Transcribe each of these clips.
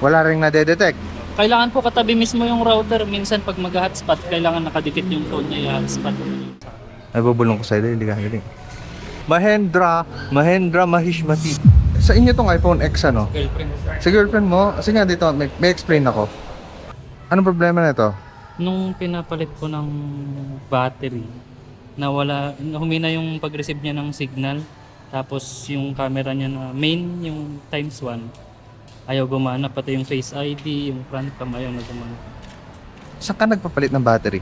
Wala ring nade-detect. Kailangan po katabi mismo yung router. Minsan pag mag-hotspot, kailangan nakadikit yung phone niya i-hotspot. Ay, bubulong ko sa'yo, hindi ka galing. Mahindra Mahishmati. Sa inyo tong iPhone X, ano? Girlfriend. Sa girlfriend mo, kasi nga dito, may explain ako. Anong problema na ito? Nung pinapalit ko ng battery, humina yung pag-receive niya ng signal. Tapos yung camera niya na main, yung ×1, ayaw gumana. Pati yung Face ID, yung front cam, ayaw na gumana. Saan ka nagpapalit ng battery?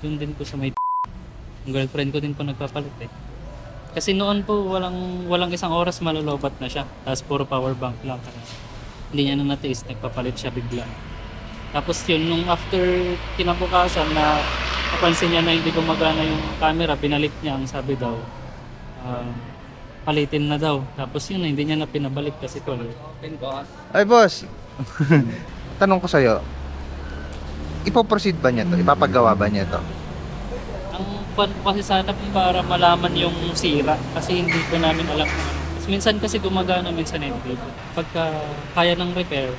Yun din po sa may yung girlfriend ko din po nagpapalit eh. Kasi noon po walang isang oras malolobat na siya. Tapos puro power bank lang. Hindi niya na natiis, nagpapalit siya bigla. Tapos yun, nung after kinabukasan na napansin niya na hindi gumagana yung camera, binalik niya. Ang sabi daw, palitin na daw. Tapos yun, hindi niya na pinabalik kasi to. Ay, boss. Tanong ko sa'yo, ipoproceed ba niya to? Ipapagawa ba niya to? Ang pan kasi sana para malaman yung sira kasi hindi ko namin alam kung ano. Kasi minsan kasi gumagana, minsan hindi. Pagka kaya ng repair,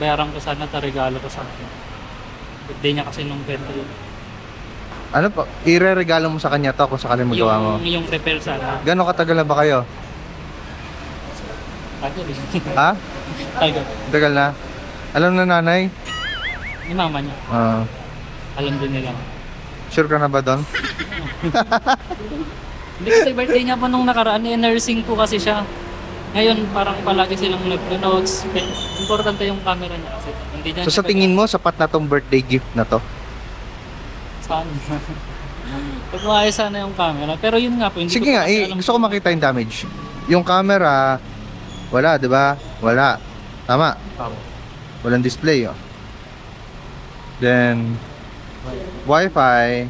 bayaran ko sana, regalo ko sa akin. Birthday niya kasi nung 20. Ano pa? Ire-regalo mo sa kanya to kung sakaling magawa mo? Yung repair sana. Gano'ng katagal na ba kayo? Tagal eh. Ha? Tagal. Tagal na? Alam na nanay? Yung mama niya. Alam din nila. Sure ka na ba doon? Hindi kasi birthday niya pa nung nakaraan, nursing po kasi siya. Ngayon parang palagi silang nag-notes. Importante yung camera niya kasi. Hindi niya So sa tingin mo, sapat na tong birthday gift na to? Saan? Pag maayos sana yung camera. Pero yun nga po, hindi Sige ko nga, kasi alam gusto ko makita yung damage. Yung camera, wala, di ba? Wala. Tama. Walang display. Oh. Then, Wi-Fi,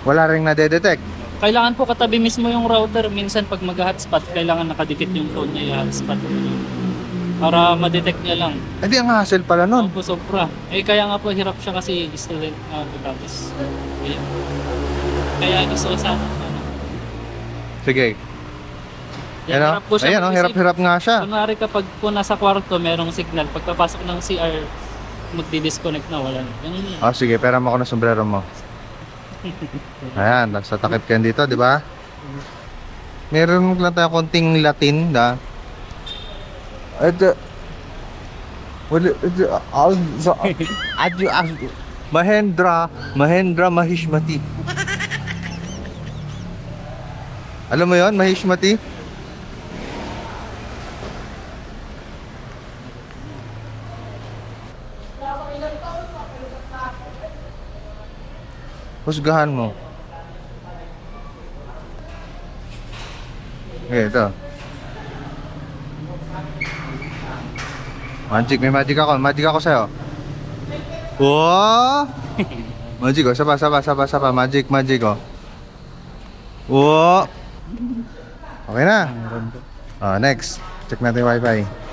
wala ring nade-detect. Kailangan po katabi mismo yung router. Minsan pag mag-hotspot, kailangan nakadikit yung phone niya i-hotspot. Para ma-detect niya lang. Hindi, ang hassle pala nun. Opo, sobra. Kaya nga po hirap siya kasi student nga po tapos. Kaya gusto ko sana. Sige. Yan, Ano? hirap po siya. Ayan, oh, hirap-hirap nga siya. Kunwari kapag po nasa kwarto, merong signal. Pagpapasok ng CR, magdi-disconnect na, wala na. Ganun yun. Oh, sige, pera mo ako ng sombrero mo. Ayan, sa takip ka dito, di ba? Meron lang tayo konting Latin, da. Mahindra Mahishmati. Alam mo yon, Mahishmati? Husgahan mo. Okay, ito. Magic, may magic ako. Magic ako sa'yo. Wow! Magic, oh. Saba. Magic, oh. Wow! Okay na. Next. Check natin yung Wi-Fi.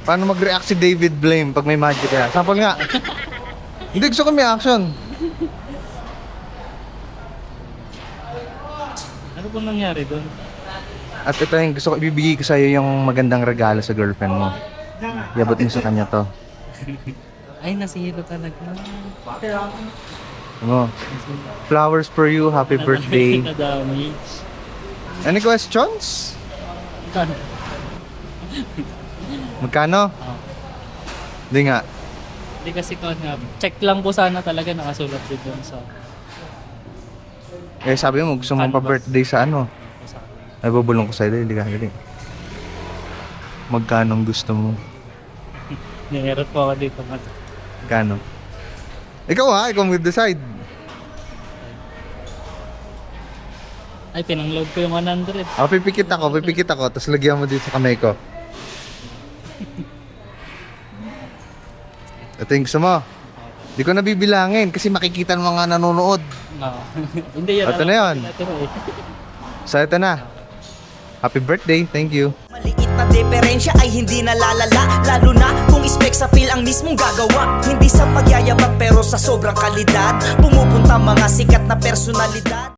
Paano mag-react si David Blame pag may magic kaya? Sample nga. Hindi, gusto ko may action. Ano pong nangyari doon? At ito yung gusto ko ibibigay ko sa'yo yung magandang regalo sa girlfriend mo. Iabot mo sa kanya to. Ay, nasihilo talaga. Ano? Flowers for you, happy birthday. Nadami. Any questions? Magkano? Hindi nga. Hindi kasi ko nga. Check lang po sana talaga nakasulat din doon sa Eh sabi mo gusto mo pa birthday sa ano? Ay bubulong ko sa'yo, hindi ka galing. Magkano ang gusto mo? Nahirap po ako dito. Magkano? Ikaw mag-decide. Ay, pinang-load ko yung 100. Pipikit ako, tapos lagyan mo dito sa kamay ko. Ito yung gusto mo. Hindi ko nabibilangin kasi makikita ng mga nanonood. No. Hindi yan. Ito na yun. So ito na. Happy birthday, thank you. Maliit na diferensya ay hindi nalalala, lalo na kung spec sa ang mismong gagawa. Hindi sa pagyayabang pero sa sobrang kalidad, pumupunta mga sikat na personalidad.